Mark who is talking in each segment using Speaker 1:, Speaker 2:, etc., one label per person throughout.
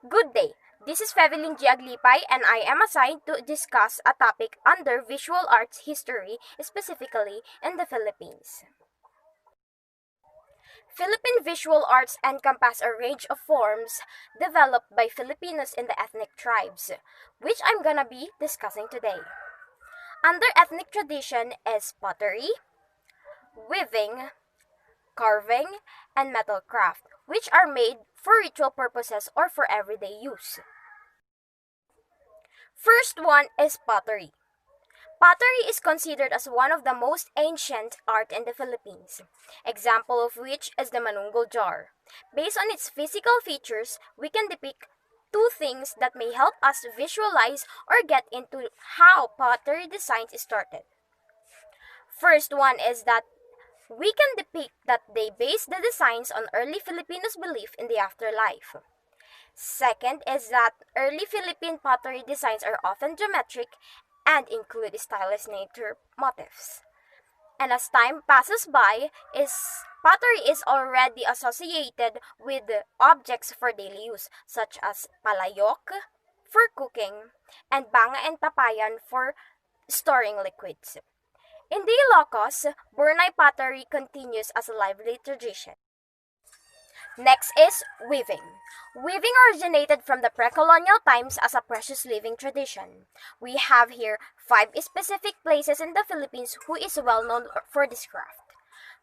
Speaker 1: Good day. This is Fevelin Giaglipay and I am assigned to discuss a topic under visual arts history, specifically in the Philippines. Philippine visual arts encompass a range of forms developed by Filipinos in the ethnic tribes, which I'm gonna be discussing today. Under ethnic tradition is pottery, weaving, carving, and metal craft, which are made for ritual purposes or for everyday use. First one is pottery. Pottery is considered as one of the most ancient art in the Philippines, example of which is the manunggol jar. Based on its physical features, we can depict two things that may help us visualize or get into how pottery designs started. First one is that we can depict that they base the designs on early Filipinos' belief in the afterlife. Second is that early Philippine pottery designs are often geometric and include stylized nature motifs. And as time passes by, pottery is already associated with objects for daily use, such as palayok for cooking and banga and tapayan for storing liquids. In the Ilocos, Burnay pottery continues as a lively tradition. Next is weaving. Weaving originated from the pre-colonial times as a precious living tradition. We have here 5 specific places in the Philippines who is well known for this craft.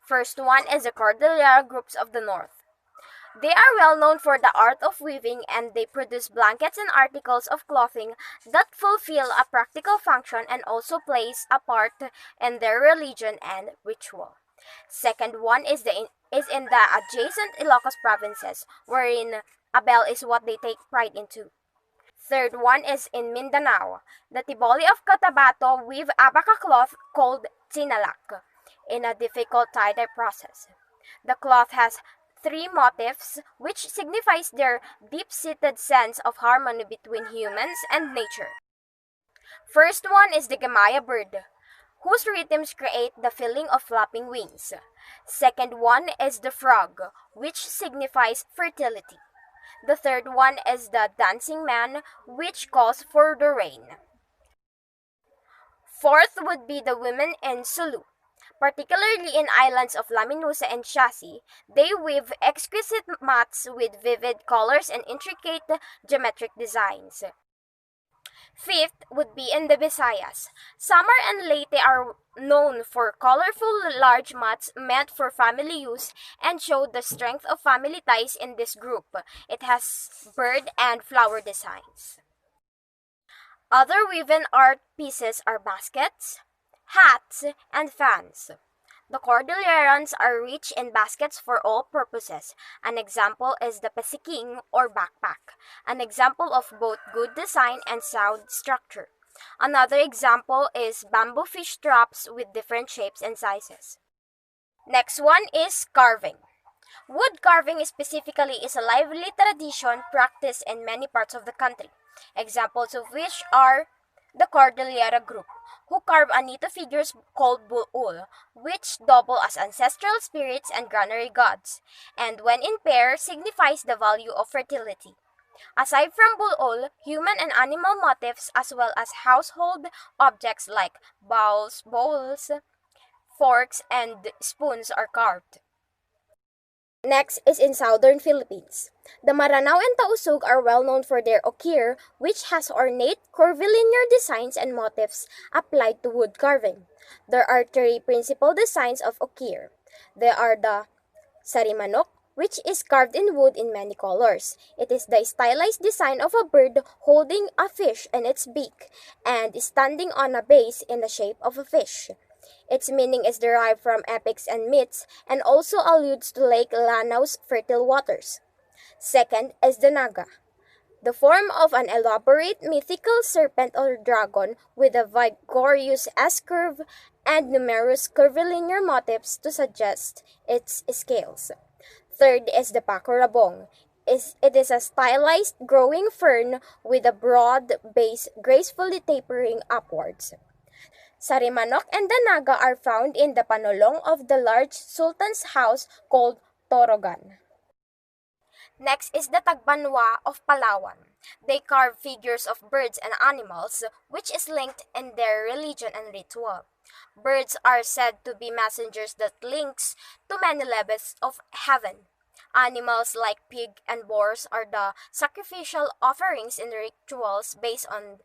Speaker 1: First one is the Cordillera groups of the north. They are well known for the art of weaving and they produce blankets and articles of clothing that fulfill a practical function and also plays a part in their religion and ritual. Second one is in the adjacent Ilocos provinces, wherein Abel is what they take pride into. Third one is in Mindanao. The Tiboli of Cotabato weave abaca cloth called tinalak in a difficult tie-dye process. The cloth has 3 motifs, which signifies their deep-seated sense of harmony between humans and nature. First one is the Gamaya bird, whose rhythms create the feeling of flapping wings. Second one is the frog, which signifies fertility. The third one is the dancing man, which calls for the rain. Fourth would be the women in Sulu. Particularly in islands of Laminusa and Shasi, they weave exquisite mats with vivid colors and intricate geometric designs. Fifth would be in the Visayas. Samar and Leyte are known for colorful large mats meant for family use and show the strength of family ties in this group. It has bird and flower designs. Other woven art pieces are baskets, hats, and fans. The Cordillerans are rich in baskets for all purposes. An example is the pasiking or backpack, an example of both good design and sound structure. Another example is bamboo fish traps with different shapes and sizes. Next one is carving. Wood carving specifically is a lively tradition practiced in many parts of the country, examples of which are the Cordillera group, who carve Anito figures called bulul, which double as ancestral spirits and granary gods, and when in pair signifies the value of fertility. Aside from bulul, human and animal motifs as well as household objects like bowls, forks, and spoons are carved. Next is in southern Philippines. The Maranao and Tausug are well known for their okir, which has ornate curvilinear designs and motifs applied to wood carving. There are 3 principal designs of okir. There are the sarimanok, which is carved in wood in many colors. It is the stylized design of a bird holding a fish in its beak and standing on a base in the shape of a fish. Its meaning is derived from epics and myths and also alludes to Lake Lanaw's fertile waters. Second is the naga, the form of an elaborate mythical serpent or dragon with a vigorous S-curve and numerous curvilinear motifs to suggest its scales. Third is the pakurabong. It is a stylized growing fern with a broad base gracefully tapering upwards. Sarimanok and the naga are found in the panolong of the large sultan's house called Torogan. Next is the Tagbanwa of Palawan. They carve figures of birds and animals, which is linked in their religion and ritual. Birds are said to be messengers that links to many levels of heaven. Animals like pig and boars are the sacrificial offerings in rituals based on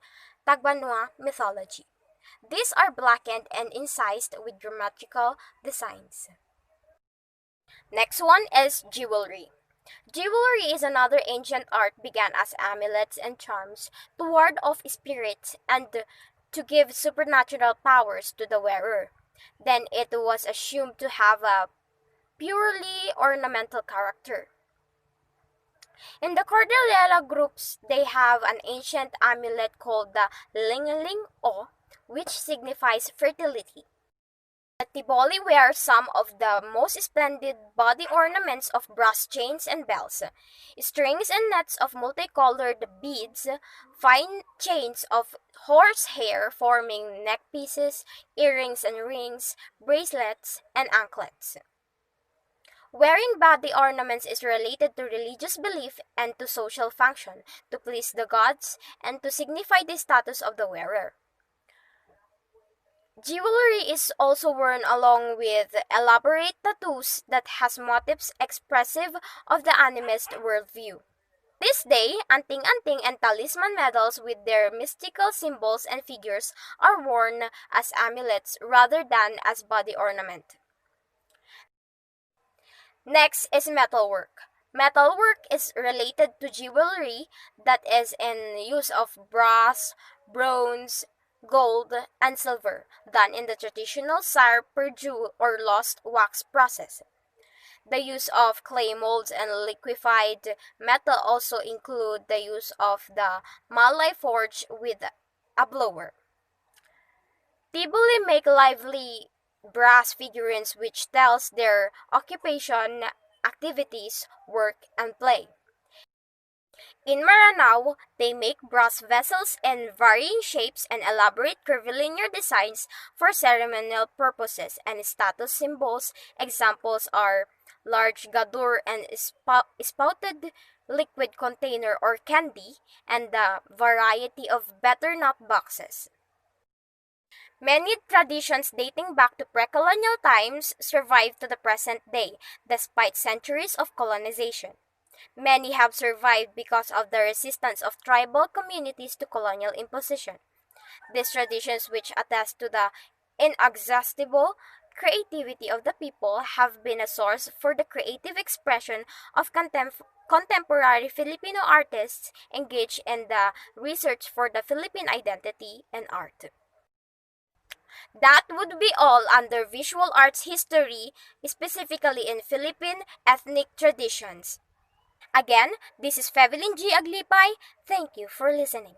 Speaker 1: Tagbanwa mythology. These are blackened and incised with grammatical designs. Next one is jewelry. Jewelry is another ancient art began as amulets and charms to ward off spirits and to give supernatural powers to the wearer. Then it was assumed to have a purely ornamental character. In the Cordillera groups, they have an ancient amulet called the Lingling O, which signifies fertility. The Tiboli wear some of the most splendid body ornaments of brass chains and bells, strings and nets of multicolored beads, fine chains of horsehair forming neckpieces, earrings and rings, bracelets, and anklets. Wearing body ornaments is related to religious belief and to social function, to please the gods, and to signify the status of the wearer. Jewelry is also worn along with elaborate tattoos that has motifs expressive of the animist worldview. This day, anting-anting and talisman medals with their mystical symbols and figures are worn as amulets rather than as body ornament. Next is metalwork. Metalwork is related to jewelry that is in use of brass, bronze, gold, and silver, done in the traditional cire perdue or lost wax process. The use of clay molds and liquefied metal also include the use of the malay forge with a blower. Tibuli make lively brass figurines which tells their occupation, activities, work, and play. In Maranao, they make brass vessels in varying shapes and elaborate curvilinear designs for ceremonial purposes and status symbols. Examples are large gadur and spouted liquid container or candy, and the variety of butternut boxes. Many traditions dating back to pre-colonial times survive to the present day, despite centuries of colonization. Many have survived because of the resistance of tribal communities to colonial imposition. These traditions, which attest to the inexhaustible creativity of the people, have been a source for the creative expression of contemporary Filipino artists engaged in the research for the Philippine identity and art. That would be all under visual arts history, specifically in Philippine ethnic traditions. Again, this is Fevelin G. Aglipay. Thank you for listening.